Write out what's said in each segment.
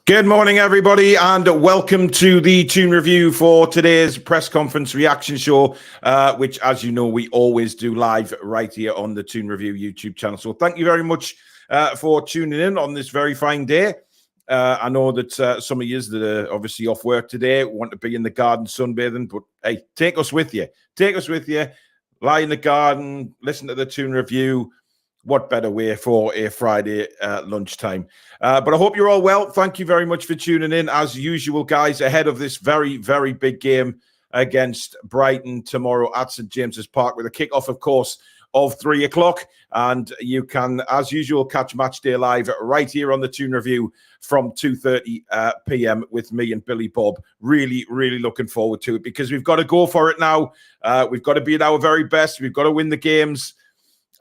Good morning, everybody, and welcome to the Toon review for today's press conference reaction show, which, as you know, we always do live right here on the Toon Review YouTube channel. So thank you very much for tuning in on this very fine day. I know that some of you that are obviously off work today want to be in the garden sunbathing, but hey, take us with you. Take us with you. Lie in the garden, listen to the Toon review. What better way for a Friday lunchtime? But I hope you're all well. Thank you very much for tuning in. As usual, guys, ahead of this very, very big game against Brighton tomorrow at St. James's Park with a kickoff, of course, of 3 o'clock. And you can, as usual, catch Match Day Live right here on the Toon Review from 2:30 p.m. with me and Billy Bob. Really, really looking forward to it because we've got to go for it now. We've got to be at our very best. We've got to win the games.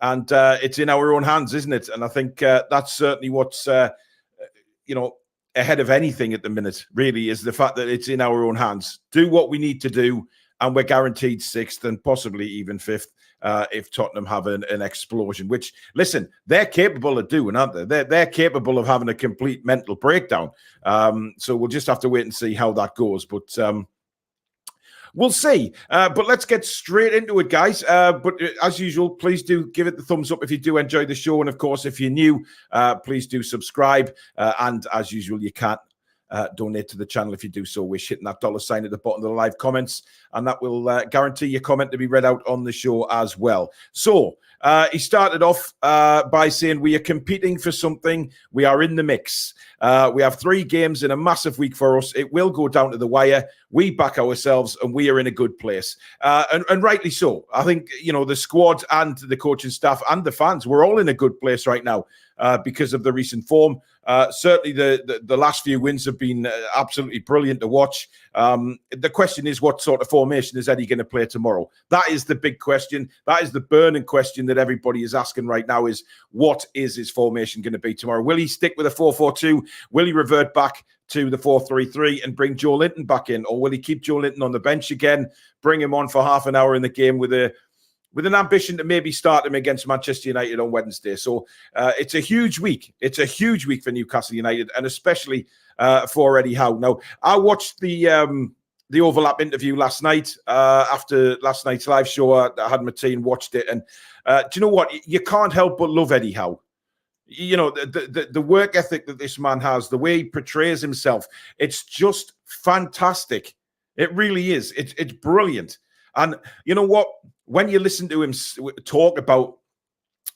And it's in our own hands, isn't it? And I think that's certainly what's, ahead of anything at the minute, really, is the fact that it's in our own hands. Do what we need to do, and we're guaranteed 6th and possibly even 5th if Tottenham have an explosion, which, listen, they're capable of doing, aren't they? They're capable of having a complete mental breakdown. So we'll just have to wait and see how that goes. But we'll see. But let's get straight into it, guys. But as usual, please do give it the thumbs up if you do enjoy the show. And of course, if you're new, please do subscribe. And as usual, you can donate to the channel if you do so wish, hitting that $sign at the bottom of the live comments. And that will guarantee your comment to be read out on the show as well. So he started off by saying, we are competing for something. We are in the mix. We have 3 games in a massive week for us. It will go down to the wire. We back ourselves and we are in a good place. And rightly so. I think, the squad and the coaching staff and the fans, we're all in a good place right now because of the recent form. Certainly the last few wins have been absolutely brilliant to watch. The question is, what sort of formation is Eddie going to play tomorrow? That is the big question. That is the burning question that everybody is asking right now is, what is his formation going to be tomorrow? Will he stick with a 4-4-2? Will he revert back to the 4-3-3 and bring Joe Linton back in? Or will he keep Joe Linton on the bench again, bring him on for half an hour in the game with an ambition to maybe start him against Manchester United on Wednesday? So it's a huge week. It's a huge week for Newcastle United, and especially for Eddie Howe. Now, I watched the overlap interview last night after last night's live show. I had my team watched it, and do you know what? You can't help but love Eddie Howe. The work ethic that this man has, the way he portrays himself, it's just fantastic. It really is. It's brilliant. And you know what? When you listen to him talk about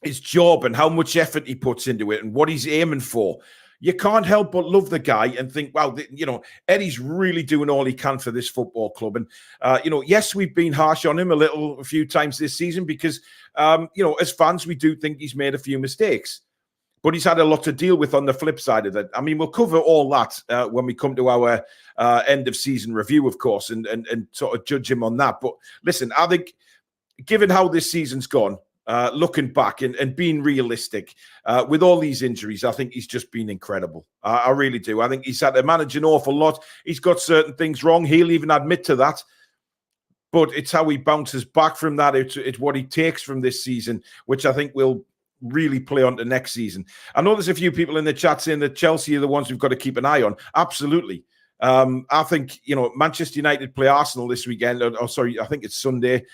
his job and how much effort he puts into it and what he's aiming for, you can't help but love the guy and think, wow, Eddie's really doing all he can for this football club. And, yes, we've been harsh on him a few times this season because, as fans, we do think he's made a few mistakes. But he's had a lot to deal with on the flip side of that. I mean, we'll cover all that when we come to our end of season review, of course, and sort of judge him on that. But listen, I think given how this season's gone, looking back and being realistic, with all these injuries, I think he's just been incredible. I really do. I think he's had to manage an awful lot. He's got certain things wrong. He'll even admit to that. But it's how he bounces back from that. It's what he takes from this season, which I think will really play on to next season. I know there's a few people in the chat saying that Chelsea are the ones we've got to keep an eye on. Absolutely. I think, Manchester United play Arsenal this weekend. I think it's Sunday.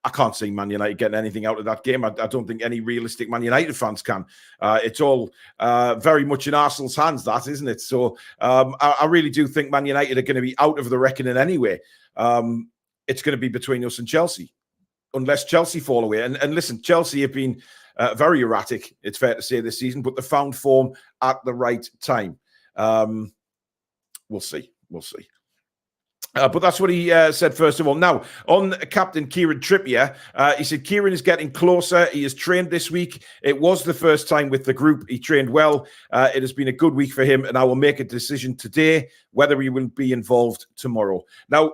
I can't see Man United getting anything out of that game. I don't think any realistic Man United fans can. It's all very much in Arsenal's hands, that, isn't it? So I really do think Man United are going to be out of the reckoning anyway. It's going to be between us and Chelsea, unless Chelsea fall away. And listen, Chelsea have been very erratic, it's fair to say, this season, but they found form at the right time. We'll see. We'll see. But that's what he said, first of all. Now, on Captain Kieran Trippier, he said, Kieran is getting closer. He has trained this week. It was the first time with the group. He trained well. It has been a good week for him, and I will make a decision today whether he will be involved tomorrow. Now,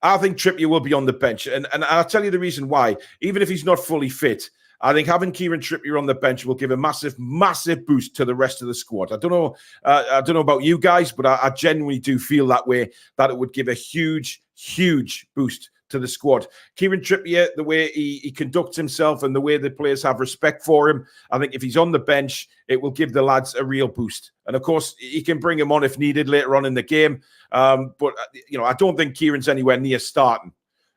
I think Trippier will be on the bench, and I'll tell you the reason why. Even if he's not fully fit, I think having Kieran Trippier on the bench will give a massive, massive boost to the rest of the squad. I don't know about you guys, but I genuinely do feel that way, that it would give a huge, huge boost to the squad. Kieran Trippier, the way he conducts himself and the way the players have respect for him, I think if he's on the bench, it will give the lads a real boost. And of course, he can bring him on if needed later on in the game. But I don't think Kieran's anywhere near starting.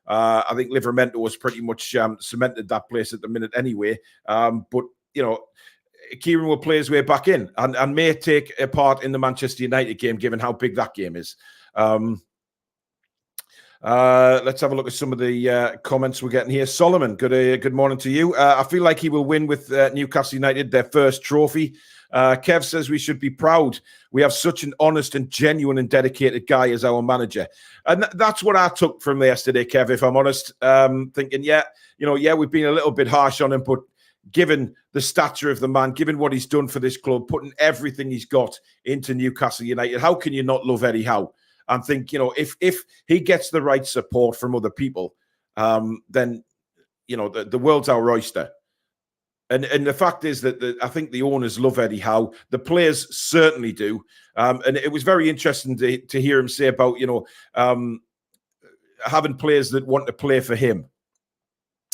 I think Livramento has pretty much cemented that place at the minute anyway. But Kieran will play his way back in and may take a part in the Manchester United game, given how big that game is. Let's have a look at some of the comments we're getting here. Solomon, good morning to you. I feel like he will win with Newcastle United, their first trophy. Kev says we should be proud. We have such an honest and genuine and dedicated guy as our manager. And that's what I took from yesterday, Kev, if I'm honest. Thinking, we've been a little bit harsh on him, but given the stature of the man, given what he's done for this club, putting everything he's got into Newcastle United, how can you not love Eddie Howe? And think, if he gets the right support from other people, then, the world's our oyster. And the fact is that I think the owners love Eddie Howe. The players certainly do. And it was very interesting to hear him say about, having players that want to play for him.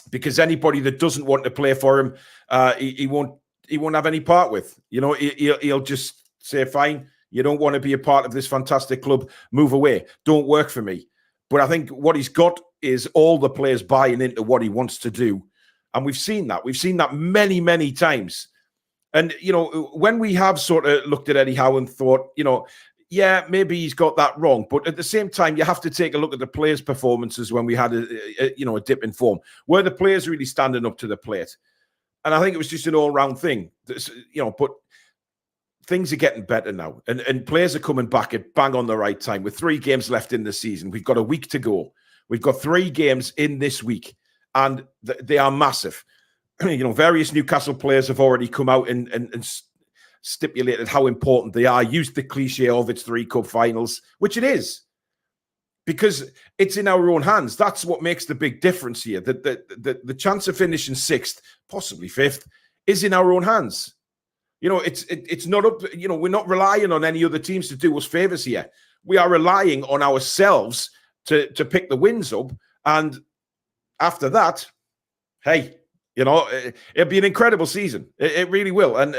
Because anybody that doesn't want to play for him, he won't have any part with. He'll just say, fine, you don't want to be a part of this fantastic club, move away. Don't work for me. But I think what he's got is all the players buying into what he wants to do. And we've seen that. We've seen that many, many times. And, when we have sort of looked at Eddie Howe and thought, maybe he's got that wrong. But at the same time, you have to take a look at the players' performances when we had a dip in form. Were the players really standing up to the plate? And I think it was just an all-round thing. But things are getting better now. And players are coming back at bang on the right time. With 3 games left in the season, we've got a week to go. We've got 3 games in this week. And they are massive. Various Newcastle players have already come out and stipulated how important they are, used the cliche of it's 3 cup finals, which it is, because it's in our own hands. That's what makes the big difference here. The chance of finishing 6th, possibly 5th, is in our own hands. It's not up. We're not relying on any other teams to do us favors here. We are relying on ourselves to pick the wins up, and after that, hey. It'll be an incredible season. It really will. And,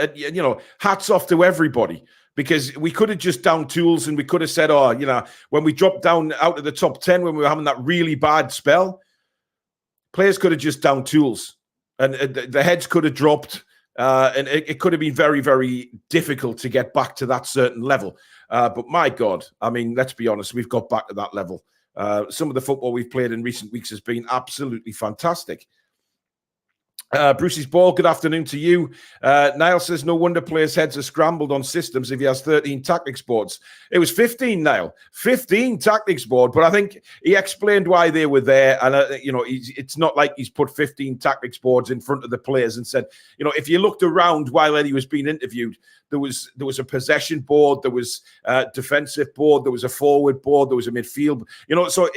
hats off to everybody, because we could have just downed tools and we could have said, when we dropped down out of the top 10, when we were having that really bad spell, players could have just downed tools and the heads could have dropped. And it could have been very, very difficult to get back to that certain level. But my God, I mean, let's be honest, we've got back to that level. Some of the football we've played in recent weeks has been absolutely fantastic. Brucey's Ball, good afternoon to you. Niall says, no wonder players' heads are scrambled on systems if he has 13 tactics boards. It was 15, Niall. 15 tactics board, but I think he explained why they were there. And, it's not like he's put 15 tactics boards in front of the players and said, if you looked around while Eddie was being interviewed, there was a possession board, there was a defensive board, there was a forward board, there was a midfield. So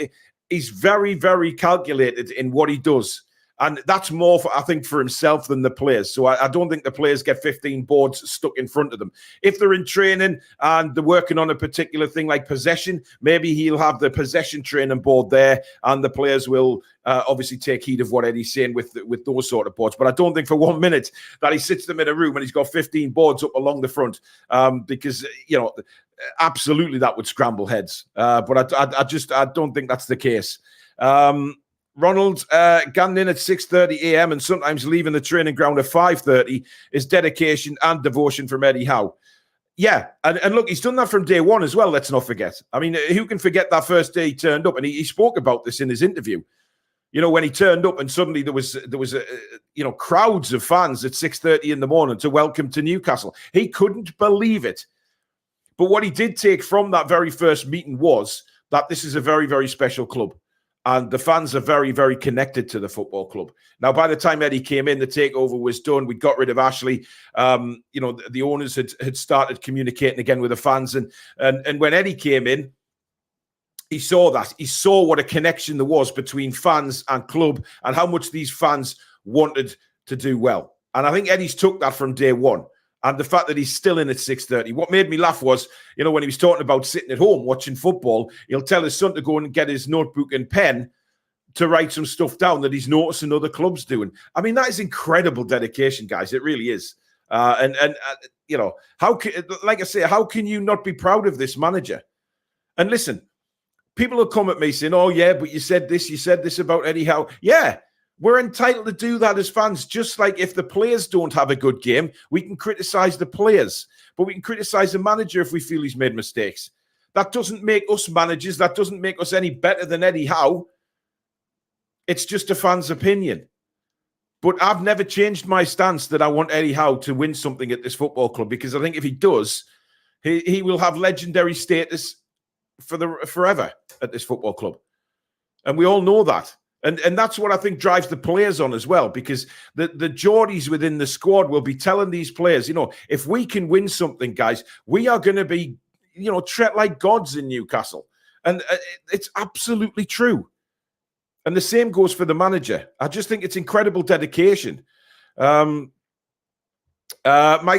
he's very, very calculated in what he does. And that's more, for himself than the players. So I don't think the players get 15 boards stuck in front of them. If they're in training and they're working on a particular thing like possession, maybe he'll have the possession training board there, and the players will obviously take heed of what Eddie's saying with those sort of boards. But I don't think for 1 minute that he sits them in a room and he's got 15 boards up along the front, because, absolutely that would scramble heads. But I don't think that's the case. Ronald, getting in at 6:30 a.m. and sometimes leaving the training ground at 5:30 is dedication and devotion from Eddie Howe. Yeah, and look, he's done that from day one as well, let's not forget. I mean, who can forget that first day he turned up? And he spoke about this in his interview. When he turned up and suddenly there was crowds of fans at 6:30 in the morning to welcome to Newcastle. He couldn't believe it. But what he did take from that very first meeting was that this is a very, very special club. And the fans are very, very connected to the football club. Now, by the time Eddie came in, the takeover was done. We got rid of Ashley. The owners had started communicating again with the fans. And when Eddie came in, he saw that. He saw what a connection there was between fans and club and how much these fans wanted to do well. And I think Eddie's took that from day one. And the fact that he's still in at 6:30. What made me laugh was, when he was talking about sitting at home watching football, he'll tell his son to go and get his notebook and pen to write some stuff down that he's noticing other clubs doing. I mean, that is incredible dedication, guys. It really is. And you know, how can, like I say, how can you not be proud of this manager? And listen, people will come at me saying, "Oh yeah, but you said this about Eddie Howe." Yeah, we're entitled to do that as fans. Just like if the players don't have a good game, we can criticize the players, but we can criticize the manager if we feel he's made mistakes. That doesn't make us managers. That doesn't make us any better than Eddie Howe. It's just a fan's opinion. But I've never changed my stance that I want Eddie Howe to win something at this football club, because I think if he does, he will have legendary status forever at this football club. And we all know that. And that's what I think drives the players on as well, because the Geordies within the squad will be telling these players, you know, if we can win something, guys, we are going to be, you know, treat like gods in Newcastle. And it's absolutely true. And the same goes for the manager. I just think it's incredible dedication. Mike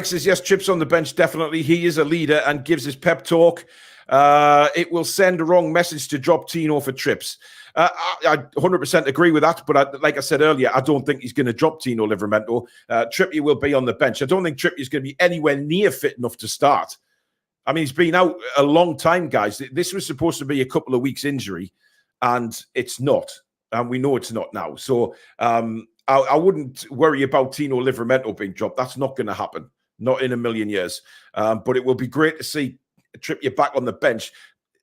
says, yes, Tripp's on the bench, definitely. He is a leader and gives his pep talk. It will send a wrong message to drop Tino for Trips. I 100% agree with that, but like I said earlier, I don't think he's going to drop Tino Livramento. Trippier will be on the bench. I don't think Trippier's going to be anywhere near fit enough to start. I mean, he's been out a long time, guys. This was supposed to be a couple of weeks injury, and it's not. And we know it's not now. So I wouldn't worry about Tino Livramento being dropped. That's not going to happen. Not in a million years. But it will be great to see Trippier back on the bench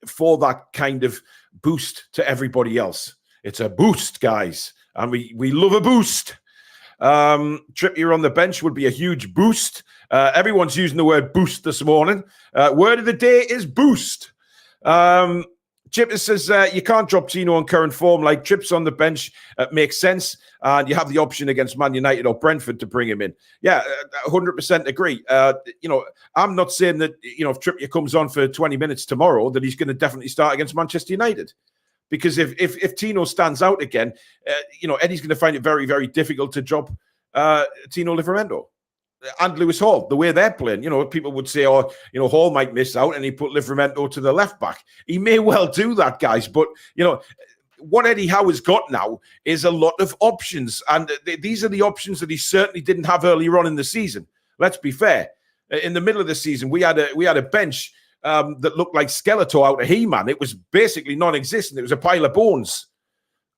for that kind of boost to everybody else. It's a boost, guys. And we love a boost. Trippier on the bench would be a huge boost. Everyone's using the word boost this morning. Word of the day is boost. Chip says you can't drop Tino on current form. Like Trips on the bench makes sense, and you have the option against Man United or Brentford to bring him in. Yeah, 100% agree. You know, I'm not saying that, you know, if Trippier comes on for 20 minutes tomorrow, that he's going to definitely start against Manchester United, because if Tino stands out again, you know, Eddie's going to find it very, very difficult to drop Tino Livramento and Lewis Hall, the way they're playing. You know, people would say, oh, you know, Hall might miss out and he put Livramento to the left back. He may well do that, guys. But, you know, what Eddie Howe has got now is a lot of options. And these are the options that he certainly didn't have earlier on in the season. Let's be fair. In the middle of the season, we had a bench that looked like Skeletor out of He-Man. It was basically non-existent. It was a pile of bones.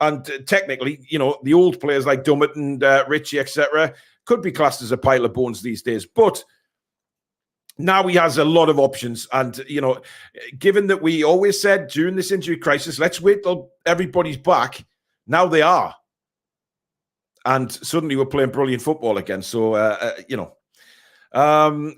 And technically, you know, the old players like Dummett and Richie, etc., could be classed as a pile of bones these days. But now he has a lot of options. And, you know, given that we always said during this injury crisis, let's wait till everybody's back. Now they are. And suddenly we're playing brilliant football again. So, you know.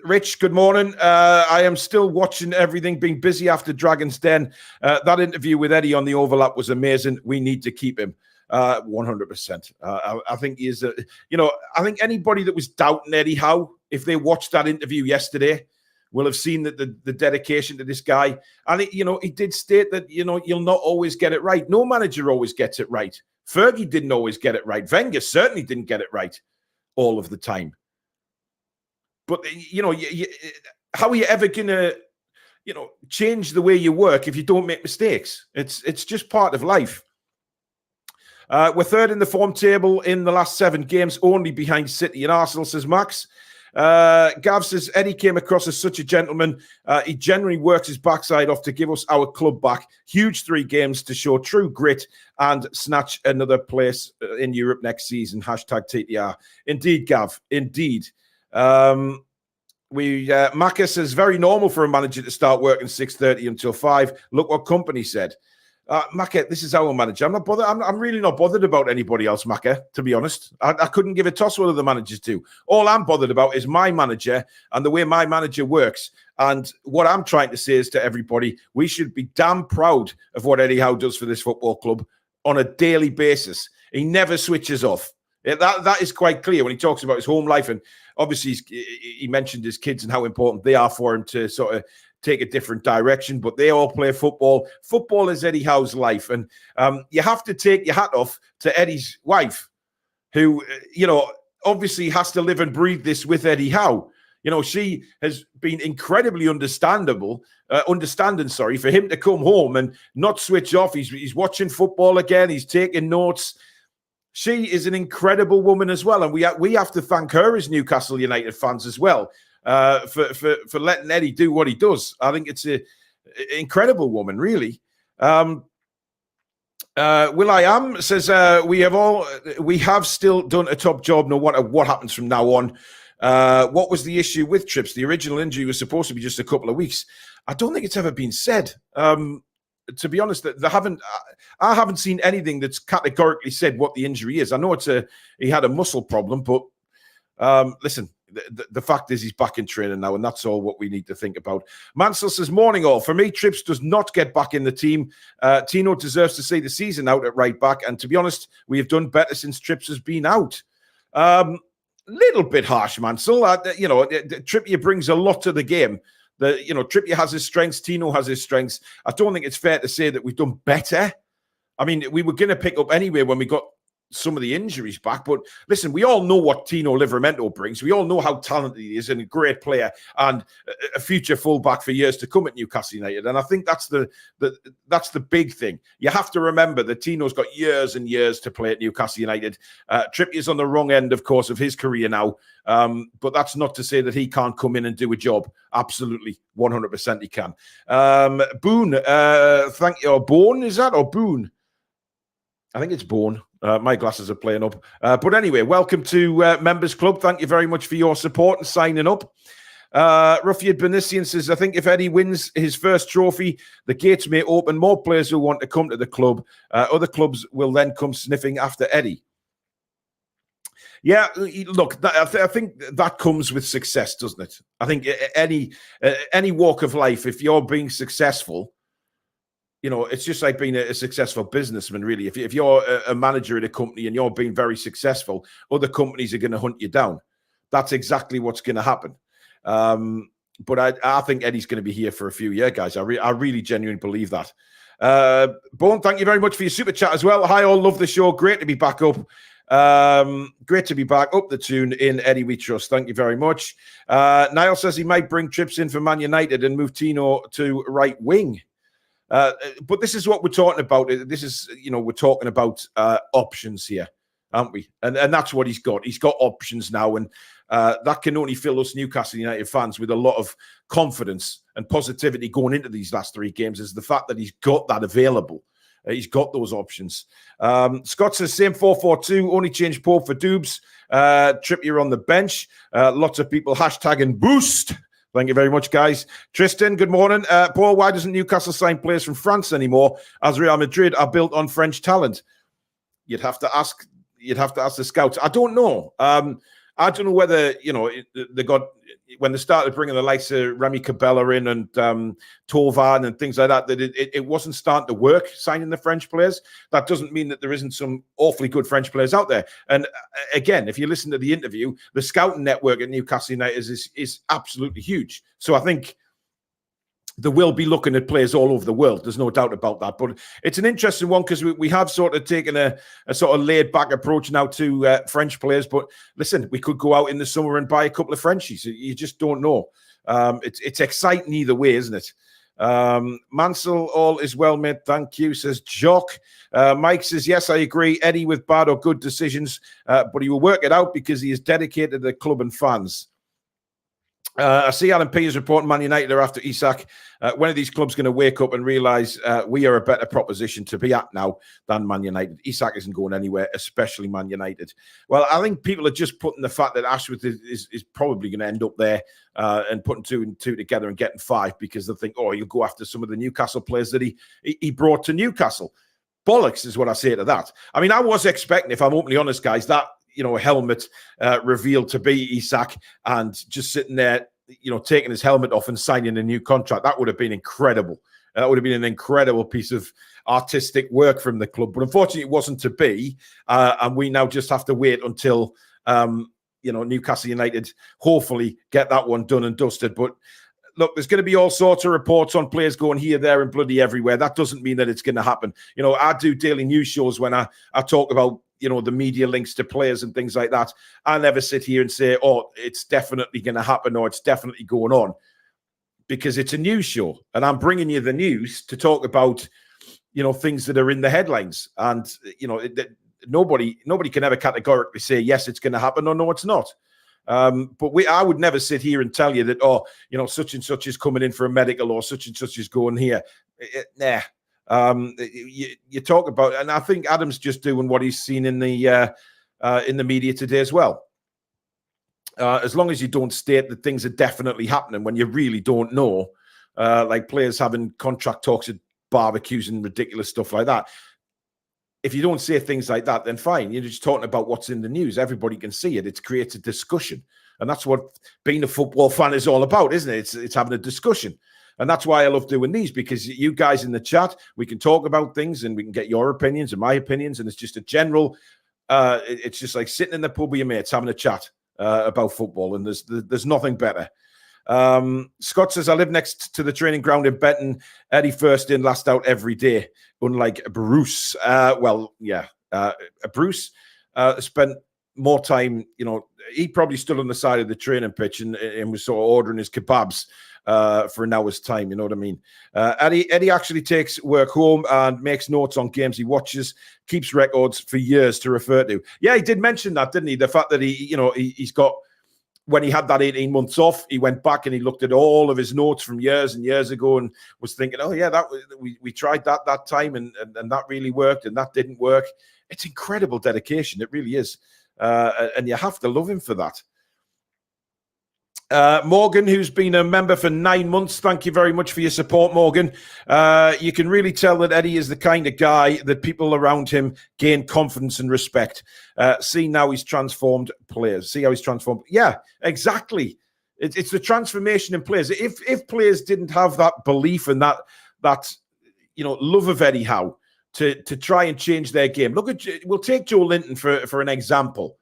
Rich, good morning. I am still watching everything, being busy after Dragon's Den. That interview with Eddie on the overlap was amazing. We need to keep him. 100%. I think he is, you know, I think anybody that was doubting Eddie Howe, if they watched that interview yesterday, will have seen that the dedication to this guy. And, you know, he did state that, you know, you'll not always get it right. No manager always gets it right. Fergie didn't always get it right. Wenger certainly didn't get it right all of the time. But, you know, how are you ever going to, you know, change the way you work if you don't make mistakes? It's just part of life. We're third in the form table in the last 7 games, only behind City and Arsenal, says Max. Gav says, Eddie came across as such a gentleman. He generally works his backside off to give us our club back. Huge 3 games to show true grit and snatch another place in Europe next season. Hashtag TTR. Indeed, Gav. Indeed. Maka says, very normal for a manager to start working 6:30 until 5. Look what company said. Maka, this is our manager. I'm not bothered. I'm really not bothered about anybody else, Maka, to be honest. I couldn't give a toss what other managers do. All I'm bothered about is my manager and the way my manager works. And what I'm trying to say is to everybody, we should be damn proud of what Eddie Howe does for this football club on a daily basis. He never switches off. That is quite clear when he talks about his home life. And obviously, he mentioned his kids and how important they are for him to sort of take a different direction, but they all play football. Football is Eddie Howe's life. And you have to take your hat off to Eddie's wife, who, you know, obviously has to live and breathe this with Eddie Howe. You know, she has been incredibly understanding, for him to come home and not switch off. He's watching football again. He's taking notes. She is an incredible woman as well. And we have to thank her as Newcastle United fans as well for letting Eddie do what he does. I think it's an incredible woman, really. Will.i.am says we have still done a top job no matter what happens from now on. What was the issue with Trips? The original injury was supposed to be just a couple of weeks. I don't think it's ever been said. To be honest, I haven't seen anything that's categorically said what the injury is. I know he had a muscle problem, but listen, the fact is he's back in training now, and that's all what we need to think about. Mansell says, morning all. For me, Trips does not get back in the team. Tino deserves to see the season out at right back, and to be honest, we have done better since Trips has been out. Little bit harsh, Mansell. Trippier brings a lot to the game. Trippier has his strengths. Tino has his strengths. I don't think it's fair to say that we've done better. I mean, we were going to pick up anyway when we got some of the injuries back. But listen, we all know what Tino Livramento brings. We all know how talented he is and a great player and a future fullback for years to come at Newcastle United. And I think that's the big thing. You have to remember that Tino's got years and years to play at Newcastle United. Trippier's on the wrong end, of course, of his career now. But that's not to say that he can't come in and do a job. Absolutely, 100% he can. Boone, thank you. Or Bourne, is that? Or Boone? I think it's Bourne. My glasses are playing up. But anyway, welcome to Members Club. Thank you very much for your support and signing up. Rufiad Benissian says, I think if Eddie wins his first trophy, the gates may open. More players will want to come to the club. Other clubs will then come sniffing after Eddie. Yeah, look, I think that comes with success, doesn't it? I think any walk of life, if you're being successful, it's just like being a successful businessman, really. If you're a manager at a company and you're being very successful, other companies are going to hunt you down. That's exactly what's going to happen. But I think Eddie's going to be here for a few years, guys. I really genuinely believe that. Bone, thank you very much for your super chat as well. Hi, all. Love the show. Great to be back up. Great to be back up the Toon in Eddie we trust. Thank you very much. Niall says he might bring Trips in for Man United and move Tino to right wing. But this is what we're talking about. This is, we're talking about options here, aren't we? And that's what he's got. He's got options now, and that can only fill us Newcastle United fans with a lot of confidence and positivity going into these last three games, is the fact that he's got that available. He's got those options. Scott says, same 4-4-2, only change Pope for Doobs. Trippier on the bench. Lots of people hashtagging boost. Thank you very much, guys. Tristan, good morning. Paul, why doesn't Newcastle sign players from France anymore, as Real Madrid are built on French talent? You'd have to ask the scouts. I don't know. I don't know whether, they got, when they started bringing the likes of Remy Cabella in and Tovan and things like that, that it wasn't starting to work, signing the French players. That doesn't mean that there isn't some awfully good French players out there. And again, if you listen to the interview, the scouting network at Newcastle United is absolutely huge. So I think they will be looking at players all over the world. There's no doubt about that. But it's an interesting one because we have sort of taken a sort of laid-back approach now to French players. But listen, we could go out in the summer and buy a couple of Frenchies. You just don't know. It's exciting either way, isn't it? Mansell, all is well, mate. Thank you, says Jock. Mike says, yes, I agree. Eddie with bad or good decisions, but he will work it out because he is dedicated to the club and fans. I see Alan P is reporting Man United are after Isak. When are these clubs going to wake up and realise we are a better proposition to be at now than Man United? Isak isn't going anywhere, especially Man United. Well, I think people are just putting the fact that Ashworth is probably going to end up there and putting two and two together and getting five because they think, he'll go after some of the Newcastle players that he brought to Newcastle. Bollocks is what I say to that. I mean, I was expecting, if I'm openly honest, guys, that a helmet revealed to be Isak and just sitting there, taking his helmet off and signing a new contract. That would have been incredible. That would have been an incredible piece of artistic work from the club. But unfortunately, it wasn't to be. And we now just have to wait until, Newcastle United hopefully get that one done and dusted. But look, there's going to be all sorts of reports on players going here, there, and bloody everywhere. That doesn't mean that it's going to happen. I do daily news shows when I talk about the media links to players and things like that. I'll never sit here and say, oh, it's definitely going to happen or it's definitely going on, because it's a news show and I'm bringing you the news to talk about, things that are in the headlines. And, nobody can ever categorically say, yes, it's going to happen or no, it's not. But I would never sit here and tell you that, such and such is coming in for a medical or such and such is going here. Nah. You talk about, and I think Adam's just doing what he's seen in the media today as well. As long as you don't state that things are definitely happening when you really don't know, like players having contract talks at barbecues and ridiculous stuff like that. If you don't say things like that, then fine. You're just talking about what's in the news. Everybody can see it. It creates a discussion. And that's what being a football fan is all about, isn't it? It's having a discussion. And that's why I love doing these, because you guys in the chat, we can talk about things and we can get your opinions and my opinions. And it's just a general, it's just like sitting in the pub with your mates, having a chat about football. And there's nothing better. Scott says, I live next to the training ground in Brighton. Eddie first in, last out every day, unlike Bruce. Bruce spent more time, he probably stood on the side of the training pitch and was sort of ordering his kebabs for an hour's time, you know what I mean? Eddie actually takes work home and makes notes on games he watches, keeps records for years to refer to. Yeah, he did mention that, didn't he? The fact that he's got, when he had that 18 months off, he went back and he looked at all of his notes from years and years ago and was thinking, oh yeah, we tried that time and that really worked and that didn't work. It's incredible dedication. It really is. And you have to love him for that. Morgan, who's been a member for 9 months, thank you very much for your support, Morgan. You can really tell that Eddie is the kind of guy that people around him gain confidence and respect. See now he's transformed players. See how he's transformed. Yeah, exactly. It's the transformation in players. If players didn't have that belief and that love of Eddie Howe to try and change their game. We'll take Joe Linton for an example.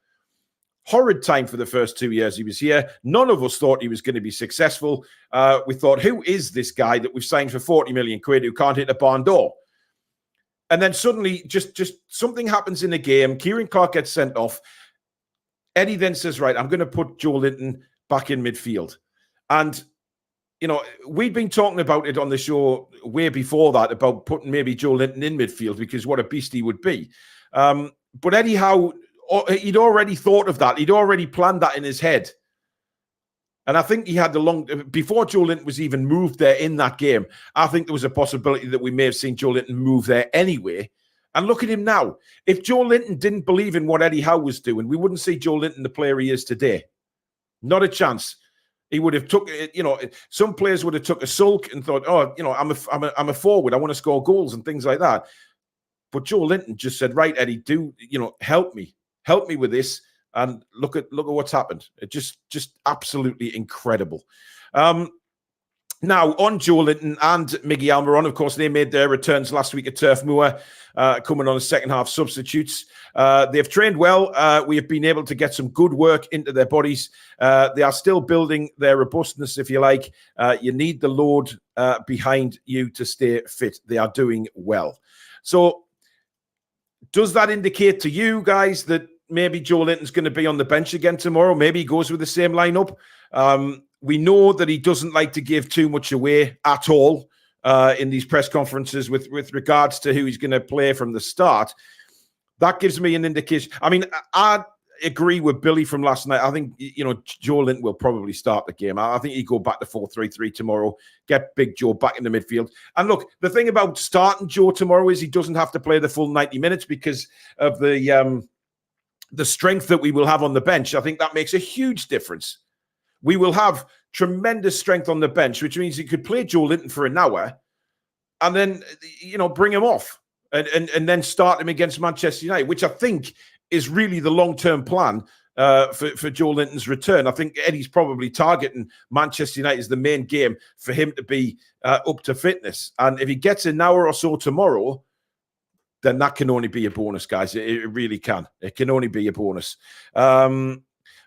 Horrid time for the first 2 years he was here. None of us thought he was going to be successful. We thought, who is this guy that we've signed for 40 million quid who can't hit a barn door? And then suddenly just something happens in the game. Kieran Clark gets sent off. Eddie then says, right, I'm going to put Joe Linton back in midfield. And, we'd been talking about it on the show way before that, about putting maybe Joe Linton in midfield because what a beast he would be. But Eddie Howe, he'd already thought of that. He'd already planned that in his head. And I think he had before Joe Linton was even moved there in that game, I think there was a possibility that we may have seen Joe Linton move there anyway. And look at him now. If Joe Linton didn't believe in what Eddie Howe was doing, we wouldn't see Joe Linton the player he is today. Not a chance. He would have took, some players would have took a sulk and thought, oh, I'm a forward. I want to score goals and things like that. But Joe Linton just said, right, Eddie, help me. Help me with this, and look at what's happened. It just absolutely incredible. Now, on Joe Linton and Miggy Almiron, of course, they made their returns last week at Turf Moor, coming on as second-half substitutes. They've trained well. We have been able to get some good work into their bodies. They are still building their robustness, if you like. You need the load behind you to stay fit. They are doing well. So, does that indicate to you guys that maybe Joe Linton's going to be on the bench again tomorrow? Maybe he goes with the same lineup. We know that he doesn't like to give too much away at all in these press conferences with regards to who he's going to play from the start. That gives me an indication. I mean, I agree with Billy from last night. I think, Joe Linton will probably start the game. I think he'd go back to 4-3-3 tomorrow, get Big Joe back in the midfield. And look, the thing about starting Joe tomorrow is he doesn't have to play the full 90 minutes because of the strength that we will have on the bench. I think that makes a huge difference. We will have tremendous strength on the bench, which means you could play Joe Linton for an hour and then, bring him off and then start him against Manchester United, which I think is really the long-term plan for Joe Linton's return. I think Eddie's probably targeting Manchester United as the main game for him to be up to fitness. And if he gets an hour or so tomorrow, then that can only be a bonus, guys. It really can. It can only be a bonus.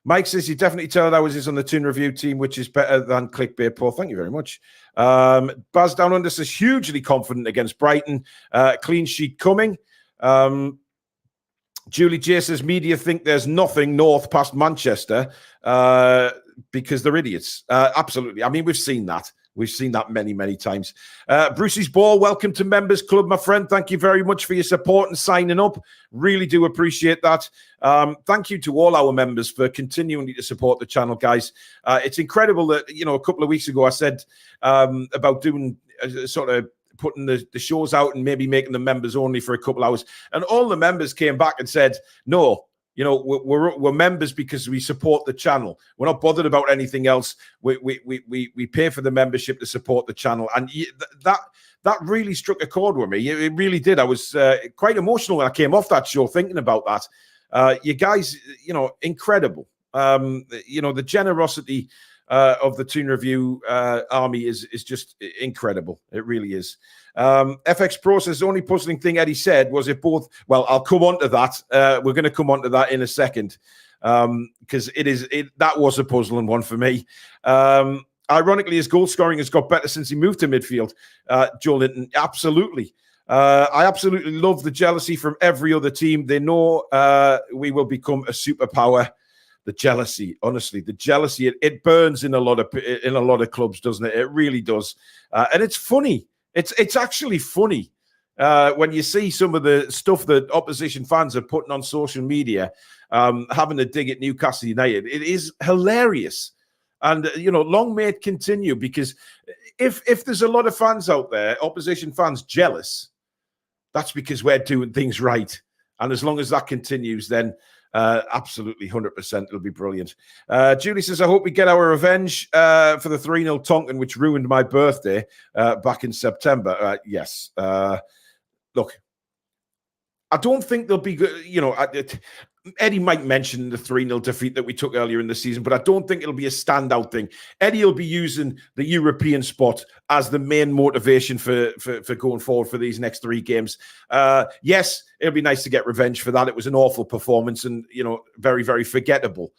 Mike says, you definitely tell that I was on the Toon Review team, which is better than clickbait, Paul. Thank you very much. Baz Down Under says, hugely confident against Brighton. Clean sheet coming. Julie J says, media think there's nothing north past Manchester because they're idiots. Absolutely. I mean, we've seen that. We've seen that many, many times. Brucey's Ball, welcome to Members Club, my friend. Thank you very much for your support and signing up. Really do appreciate that. Thank you to all our members for continuing to support the channel, guys. It's incredible that, you know, a couple of weeks ago I said about doing sort of putting the shows out and maybe making them members only for a couple hours. And all the members came back and said, no, you know, we're members because we support the channel. We're not bothered about anything else. We pay for the membership to support the channel. And that really struck a chord with me. It really did. I was quite emotional when I came off that show thinking about that. You guys, you know, incredible. You know, the generosity of the Toon Review army is just incrediable. It really is. FX Pro says the only puzzling thing Eddie said was if both. Well, I'll come on to that. We're going to come on to that in a second because that was a puzzling one for me. Ironically, his goal scoring has got better since he moved to midfield. Joe Linton, absolutely. I absolutely love the jealousy from every other team. They know we will become a superpower. The jealousy, honestly, the jealousy, it burns in a lot of clubs, doesn't it? It really does. And it's funny. It's actually funny when you see some of the stuff that opposition fans are putting on social media, having a dig at Newcastle United. It is hilarious. And, you know, long may it continue, because if there's a lot of fans out there, opposition fans, jealous, that's because we're doing things right. And as long as that continues, then absolutely 100% it'll be brilliant. Julie says, I hope we get our revenge for the 3-0 Tonkin, which ruined my birthday back in September. Yes. Look, I don't think they'll be good. You know, Eddie might mention the 3-0 defeat that we took earlier in the season, but I don't think it'll be a standout thing. Eddie will be using the European spot as the main motivation for going forward for these next 3 games. Yes, it'll be nice to get revenge for that. It was an awful performance and, you know, very, very forgettable.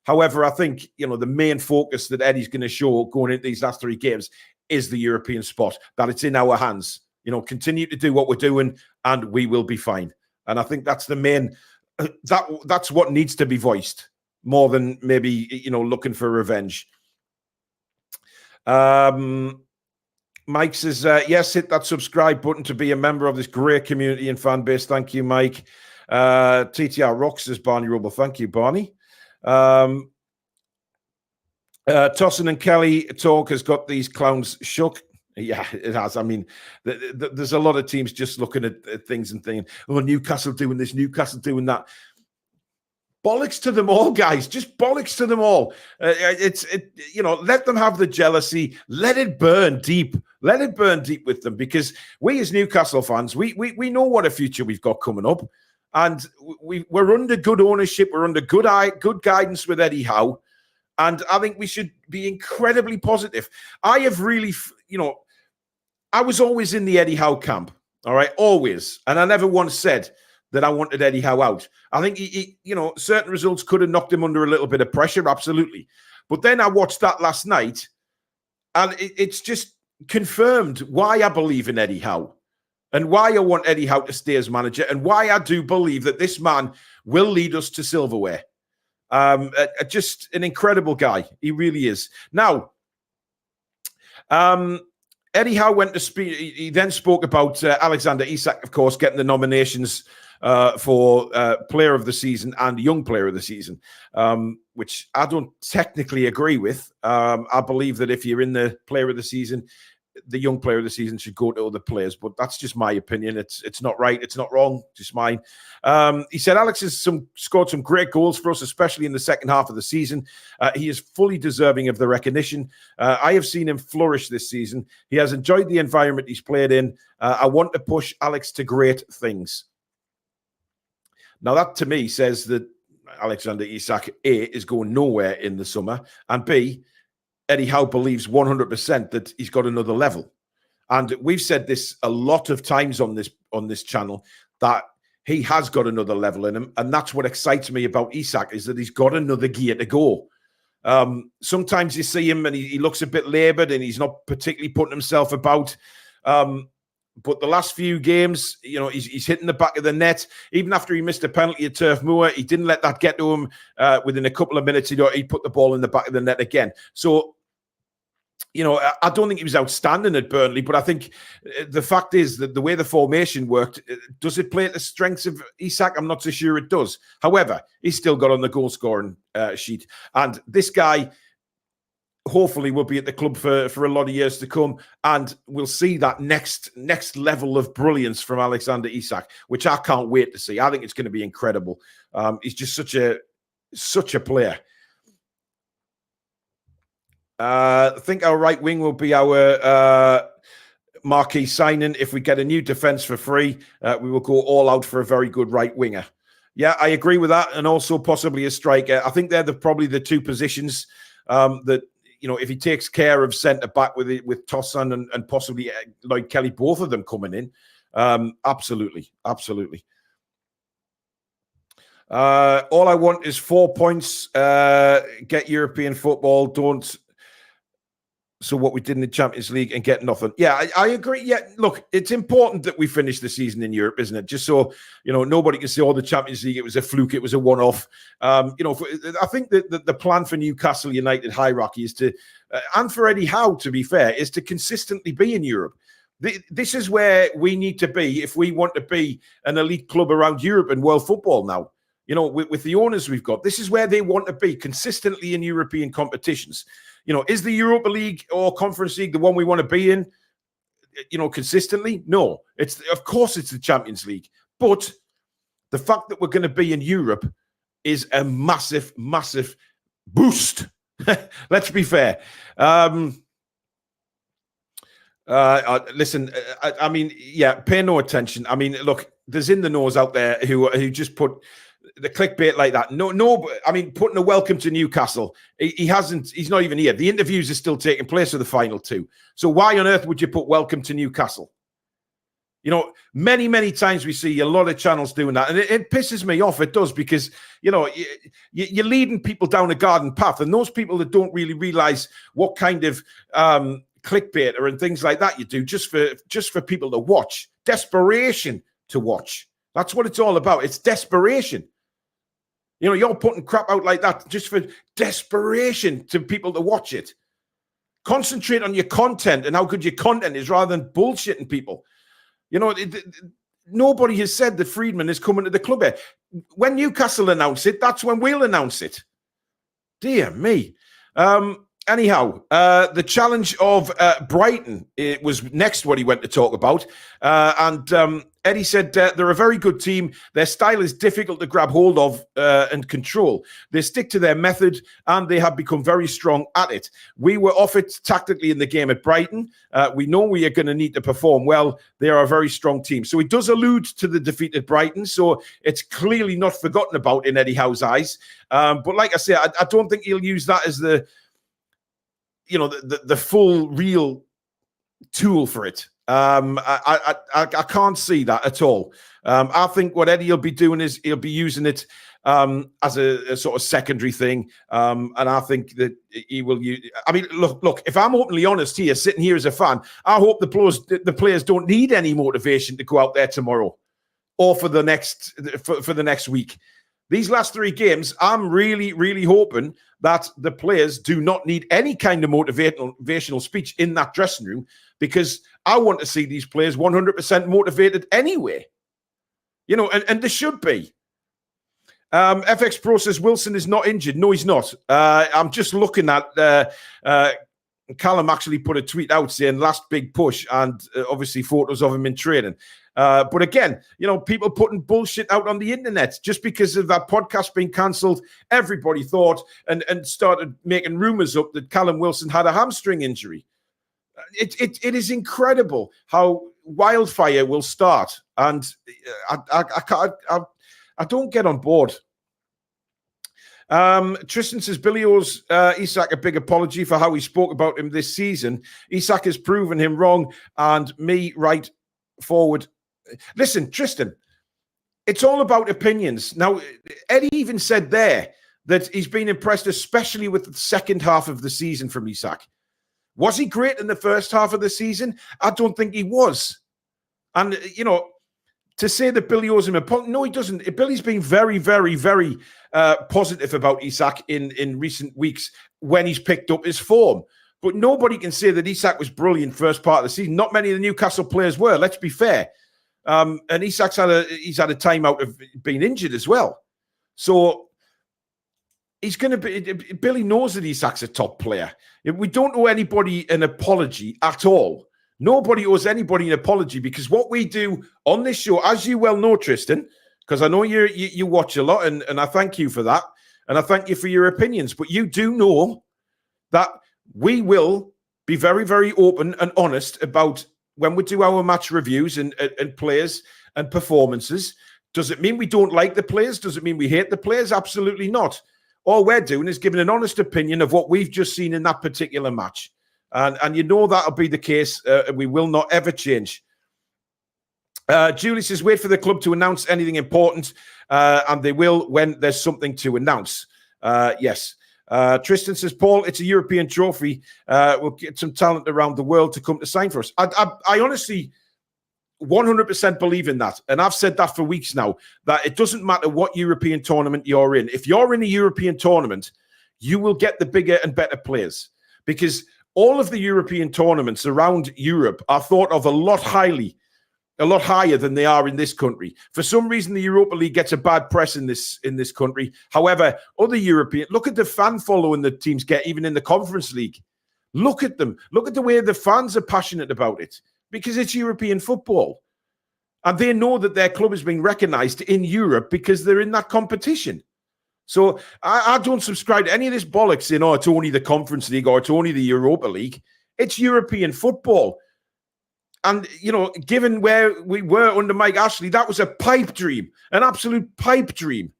However, I think, you know, the main focus that Eddie's going to show going into these last 3 games is the European spot, that it's in our hands. You know, continue to do what we're doing and we will be fine. And I think that's the main... That's what needs to be voiced more than maybe, you know, looking for revenge. Mike says, yes, hit that subscribe button to be a member of this great community and fan base. Thank you, Mike. TTR Rocks says, Barney Rubble. Thank you, Barney. Tossin and Kelly talk has got these clowns shook. Yeah, it has. I mean, there's a lot of teams just looking at things and thinking, oh, Newcastle doing this, Newcastle doing that. Bollocks to them all, guys. Just bollocks to them all. You know, let them have the jealousy. Let it burn deep. Let it burn deep with them, because we as Newcastle fans, we know what a future we've got coming up. And we're under good ownership. We're under good guidance with Eddie Howe. And I think we should be incredibly positive. I have really, you know, I was always in the Eddie Howe camp, all right, always. And I never once said that I wanted Eddie Howe out. I think, he you know, certain results could have knocked him under a little bit of pressure, absolutely. But then I watched that last night, and it's just confirmed why I believe in Eddie Howe and why I want Eddie Howe to stay as manager and why I do believe that this man will lead us to silverware. Just an incredible guy. He really is. Now, Eddie Howe went to speak. He then spoke about Alexander Isak, of course, getting the nominations for Player of the Season and Young Player of the Season, which I don't technically agree with. I believe that if you're in the Player of the Season, the Young Player of the Season should go to other players, but that's just my opinion. It's not right. It's not wrong. Just mine. He said Alex has scored some great goals for us, especially in the second half of the season. He is fully deserving of the recognition. I have seen him flourish this season. He has enjoyed the environment he's played in. I want to push Alex to great things. Now, that to me says that Alexander Isak, A, is going nowhere in the summer, and B, Eddie Howe believes 100% that he's got another level. And we've said this a lot of times on this channel, that he has got another level in him. And that's what excites me about Isak, is that he's got another gear to go. Sometimes you see him and he looks a bit laboured and he's not particularly putting himself about. But the last few games, he's hitting the back of the net. Even after he missed a penalty at Turf Moor, he didn't let that get to him. Within a couple of minutes, he put the ball in the back of the net again. So, I don't think he was outstanding at Burnley, but I think the fact is that the way the formation worked, does it play at the strengths of Isak? I'm not so sure it does. However, he's still got on the goal-scoring sheet. And this guy hopefully will be at the club for a lot of years to come, and we'll see that next level of brilliance from Alexander Isak, which I can't wait to see. I think it's going to be incredible. He's just such a player. I think our right wing will be our marquee signing. If we get a new defence for free, we will go all out for a very good right winger. Yeah, I agree with that, and also possibly a striker. I think they're probably the two positions that, if he takes care of centre back with Tosun and possibly Lloyd Kelly, both of them coming in, absolutely. All I want is 4 points. Get European football. Don't. So what we did in the Champions League and get nothing. Yeah, I agree. Yeah, look, it's important that we finish the season in Europe, isn't it? Just so, nobody can say, the Champions League, it was a fluke, it was a one-off. I think that the plan for Newcastle United hierarchy is to, and for Eddie Howe, to be fair, is to consistently be in Europe. This is where we need to be if we want to be an elite club around Europe and world football now. With the owners we've got, this is where they want to be consistently in European competitions. Is the Europa League or Conference League the one we want to be in, consistently? No. Of course it's the Champions League. But the fact that we're going to be in Europe is a massive, massive boost. Let's be fair. Listen, I mean, pay no attention. I mean, look, there's in the nose out there who just put the clickbait like that. No, I mean, putting a welcome to Newcastle. He's not even here. The interviews are still taking place for the final two. So why on earth would you put welcome to Newcastle? Many, many times we see a lot of channels doing that. And it pisses me off. It does, because, you're leading people down a garden path. And those people that don't really realize what kind of clickbait and things like that you do just for people to watch. Desperation to watch. That's what it's all about. It's desperation. You're putting crap out like that just for desperation to people to watch it. Concentrate on your content and how good your content is rather than bullshitting people. Nobody has said that Friedman is coming to the club here. When Newcastle announce it, that's when we'll announce it. Dear me. Anyhow, the challenge of Brighton, it was next what he went to talk about. And Eddie said they're a very good team. Their style is difficult to grab hold of and control. They stick to their method and they have become very strong at it. We were off it tactically in the game at Brighton. We know we are going to need to perform well. They are a very strong team. So he does allude to the defeat at Brighton. So it's clearly not forgotten about in Eddie Howe's eyes. But like I say, I don't think he'll use that as the full real tool for it. I can't see that at all. I think what Eddie will be doing is he'll be using it as a sort of secondary thing. And I think that he will use. I mean, look. If I'm openly honest here, sitting here as a fan, I hope the players don't need any motivation to go out there tomorrow or for the next week. These last three games, I'm really, really hoping that the players do not need any kind of motivational speech in that dressing room, because I want to see these players 100% motivated anyway. And they should be. FX Pro says Wilson is not injured. No, he's not. I'm just looking at Callum actually put a tweet out saying last big push, and obviously photos of him in training. But again, people putting bullshit out on the internet just because of that podcast being cancelled. Everybody thought and started making rumors up that Callum Wilson had a hamstring injury. It is incredible how wildfire will start, and I don't get on board. Tristan says Billy owes Isak a big apology for how he spoke about him this season. Isak has proven him wrong, and me right forward. Listen, Tristan, it's all about opinions. Now, Eddie even said there that he's been impressed, especially with the second half of the season from Isak. Was he great in the first half of the season? I don't think he was. And, to say that Billy owes him a point, no, he doesn't. Billy's been very, very, very positive about Isak in recent weeks when he's picked up his form. But nobody can say that Isak was brilliant first part of the season. Not many of the Newcastle players were, let's be fair. And Isak's had a time out of being injured as well. So he's going to be... Billy knows that Isak's a top player. We don't owe anybody an apology at all. Nobody owes anybody an apology, because what we do on this show, as you well know, Tristan, because I know you watch a lot, and I thank you for that, and I thank you for your opinions, but you do know that we will be very, very open and honest about when we do our match reviews and players and performances. Does it mean we don't like the players? Does it mean we hate the players? Absolutely not. All we're doing is giving an honest opinion of what we've just seen in that particular match. And that'll be the case. We will not ever change. Julie says, wait for the club to announce anything important, and they will when there's something to announce. Yes. Tristan says, Paul, it's a European trophy. We'll get some talent around the world to come to sign for us. I honestly 100% believe in that. And I've said that for weeks now, that it doesn't matter what European tournament you're in. If you're in a European tournament, you will get the bigger and better players, because all of the European tournaments around Europe are thought of a lot higher than they are in this country. For some reason, the Europa League gets a bad press in this country. However, other European, look at the fan following the teams get, even in the Conference League. Look at them. Look at the way the fans are passionate about it, because it's European football. And they know that their club is being recognised in Europe because they're in that competition. So I don't subscribe to any of this bollocks saying, it's only the Conference League or it's only the Europa League. It's European football. And, given where we were under Mike Ashley, that was a pipe dream, an absolute pipe dream.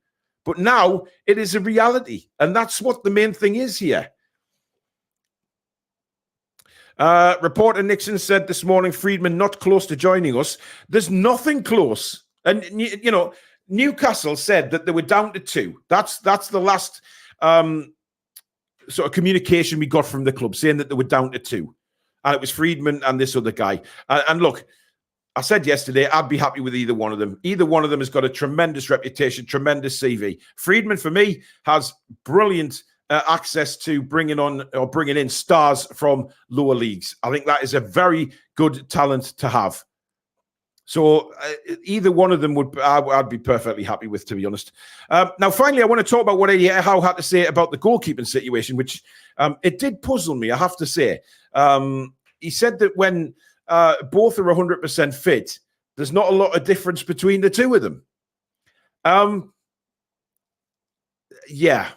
But now it is a reality. And that's what the main thing is here. Reporter Nixon said this morning, Friedman not close to joining us. There's nothing close. And, Newcastle said that they were down to 2. That's the last sort of communication we got from the club, saying that they were down to 2. And it was Friedman and this other guy. And look, I said yesterday, I'd be happy with either one of them. Either one of them has got a tremendous reputation, tremendous CV. Friedman, for me, has brilliant access to bringing in stars from lower leagues. I think that is a very good talent to have. So either one of them I'd be perfectly happy with, to be honest. Now, finally, I want to talk about what Eddie Howe had to say about the goalkeeping situation, which it did puzzle me, I have to say. He said that when both are 100% fit, there's not a lot of difference between the two of them. Yeah.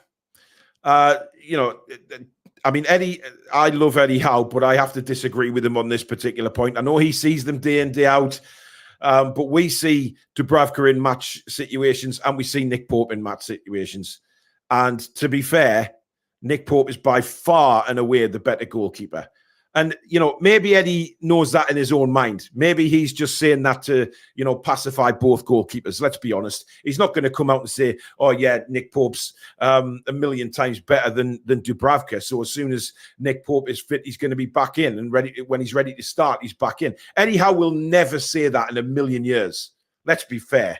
Eddie, I love Eddie Howe, but I have to disagree with him on this particular point. I know he sees them day in, day out. But we see Dubravka in match situations and we see Nick Pope in match situations. And to be fair, Nick Pope is by far and away the better goalkeeper. And, maybe Eddie knows that in his own mind. Maybe he's just saying that to, pacify both goalkeepers. Let's be honest. He's not going to come out and say, oh, yeah, Nick Pope's a million times better than Dubravka. So as soon as Nick Pope is fit, he's going to be back in and ready. When he's ready to start, he's back in. Eddie Howe will never say that in a million years. Let's be fair.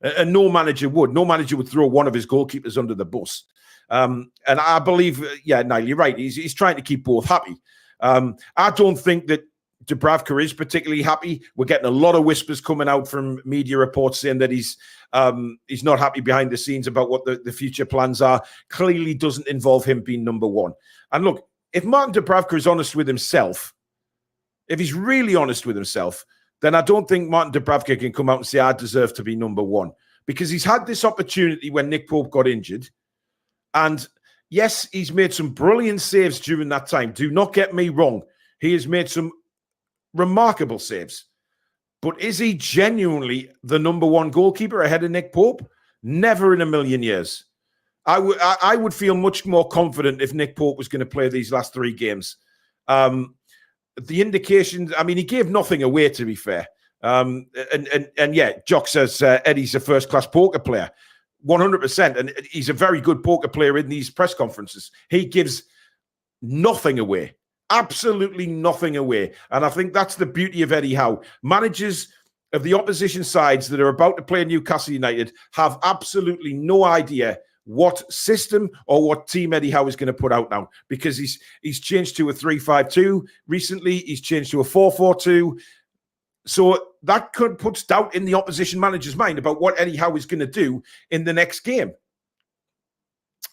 And no manager would. No manager would throw one of his goalkeepers under the bus. And I believe, Niall, you're right. He's trying to keep both happy. I don't think that Dubravka is particularly happy. We're getting a lot of whispers coming out from media reports saying that he's not happy behind the scenes about what the future plans are. Clearly doesn't involve him being number one. And look, if Martin Dubravka is honest with himself, if he's really honest with himself, then I don't think Martin Dubravka can come out and say, I deserve to be number one. Because he's had this opportunity when Nick Pope got injured. And yes, he's made some brilliant saves during that time. Do not get me wrong. He has made some remarkable saves. But is he genuinely the number one goalkeeper ahead of Nick Pope? Never in a million years. I would feel much more confident if Nick Pope was going to play these last 3 games. The indications, he gave nothing away, to be fair. And Jock says Eddie's a first-class poker player. 100%. And he's a very good poker player in these press conferences. He gives nothing away. Absolutely nothing away. And I think that's the beauty of Eddie Howe. Managers of the opposition sides that are about to play Newcastle United have absolutely no idea what system or what team Eddie Howe is going to put out now, because he's changed to a 3-5-2 recently. He's changed to a 4-4-2. So that could put doubt in the opposition manager's mind about what Eddie Howe is going to do in the next game.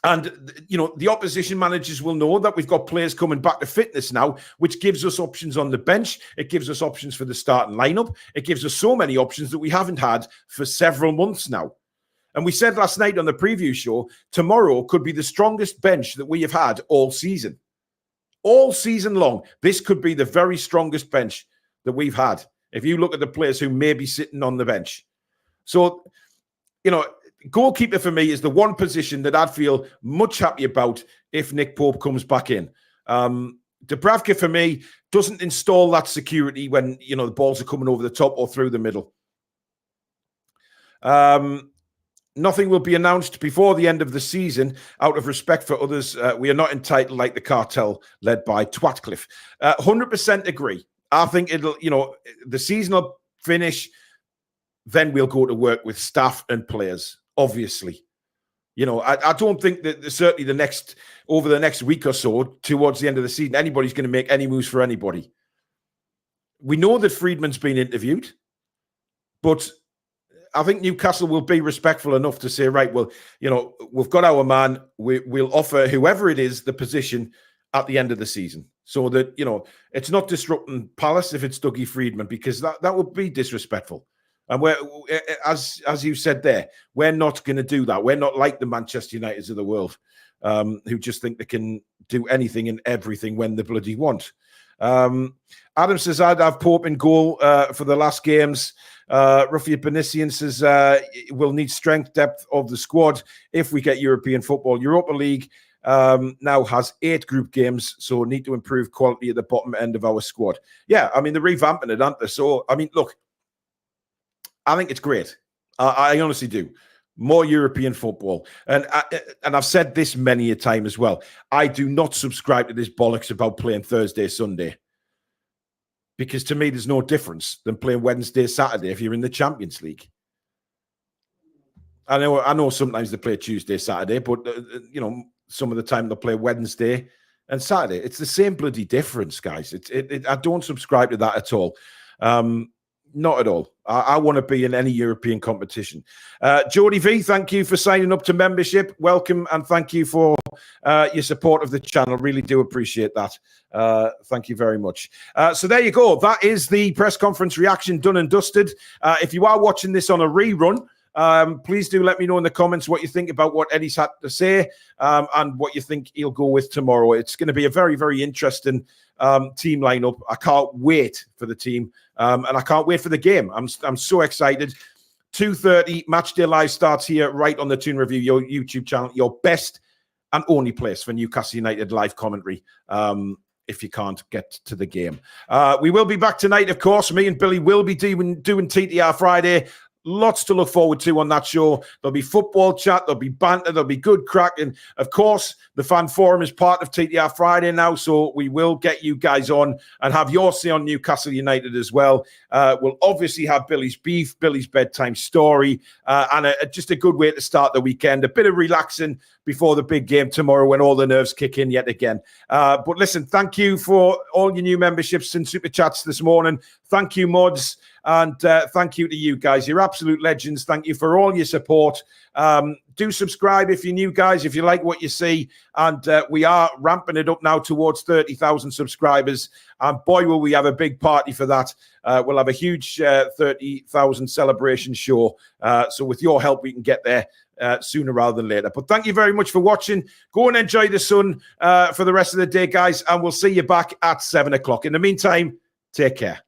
And, you know, the opposition managers will know that we've got players coming back to fitness now, which gives us options on the bench. It gives us options for the starting lineup. It gives us so many options that we haven't had for several months now. And we said last night on the preview show, tomorrow could be the strongest bench that we have had all season. All season long, this could be the very strongest bench that we've had, if you look at the players who may be sitting on the bench. So, you know, goalkeeper for me is the one position that I'd feel much happy about if Nick Pope comes back in. Dubravka for me doesn't install that security when, you know, the balls are coming over the top or through the middle. Nothing will be announced before the end of the season out of respect for others. We are not entitled like the cartel led by Twatcliffe. 100% agree. I think it'll, you know, the season will finish, then we'll go to work with staff and players, obviously. You know, I don't think that certainly over the next week or so, towards the end of the season, anybody's going to make any moves for anybody. We know that Friedman's been interviewed, but I think Newcastle will be respectful enough to say, right, well, you know, we've got our man. We'll offer whoever it is the position at the end of the season, so that, you know, it's not disrupting Palace if it's Dougie Friedman, because that would be disrespectful. And we're, as you said there, we're not going to do that. We're not like the Manchester Uniteds of the world, who just think they can do anything and everything when they bloody want. Adam says, I'd have Pope in goal for the last games. Rufia Benisian says, we'll need strength, depth of the squad if we get European football. Europa League now has 8 group games, so need to improve quality at the bottom end of our squad. Yeah, I mean, they're revamping it, aren't they? So, I mean, look, I think it's great. I honestly do. More European football. And I've said this many a time as well. I do not subscribe to this bollocks about playing Thursday, Sunday. Because to me, there's no difference than playing Wednesday, Saturday if you're in the Champions League. I know sometimes they play Tuesday, Saturday, but, you know, some of the time they'll play Wednesday and Saturday. It's the same bloody difference, guys. I don't subscribe to that at all. Not at all. I want to be in any European competition. Jody V, thank you for signing up to membership. Welcome, and thank you for your support of the channel. Really do appreciate that. Thank you very much. So there you go. That is the press conference reaction done and dusted. If you are watching this on a rerun, please do let me know in the comments what you think about what Eddie's had to say, and what you think he'll go with tomorrow. It's going to be a very, very interesting team lineup. I can't wait for the team, and I can't wait for the game. I'm so excited. 2:30 Matchday Live starts here right on the Toon Review, your YouTube channel, your best and only place for Newcastle United live commentary. If you can't get to the game, we will be back tonight, of course. Me and Billy will be doing TTR Friday. Lots to look forward to on that show. There'll be football chat, there'll be banter, there'll be good crack. And of course, the fan forum is part of TTR Friday now, so we will get you guys on and have your say on Newcastle United as well. We'll obviously have Billy's beef, Billy's bedtime story, and just a good way to start the weekend. A bit of relaxing before the big game tomorrow when all the nerves kick in yet again. But listen, thank you for all your new memberships and super chats this morning. Thank you, mods. And thank you to you guys. You're absolute legends. Thank you for all your support. Do subscribe if you're new, guys, if you like what you see. And we are ramping it up now towards 30,000 subscribers. And boy, will we have a big party for that. We'll have a huge 30,000 celebration show. So with your help, we can get there sooner rather than later. But thank you very much for watching. Go and enjoy the sun for the rest of the day, guys. And we'll see you back at 7 o'clock. In the meantime, take care.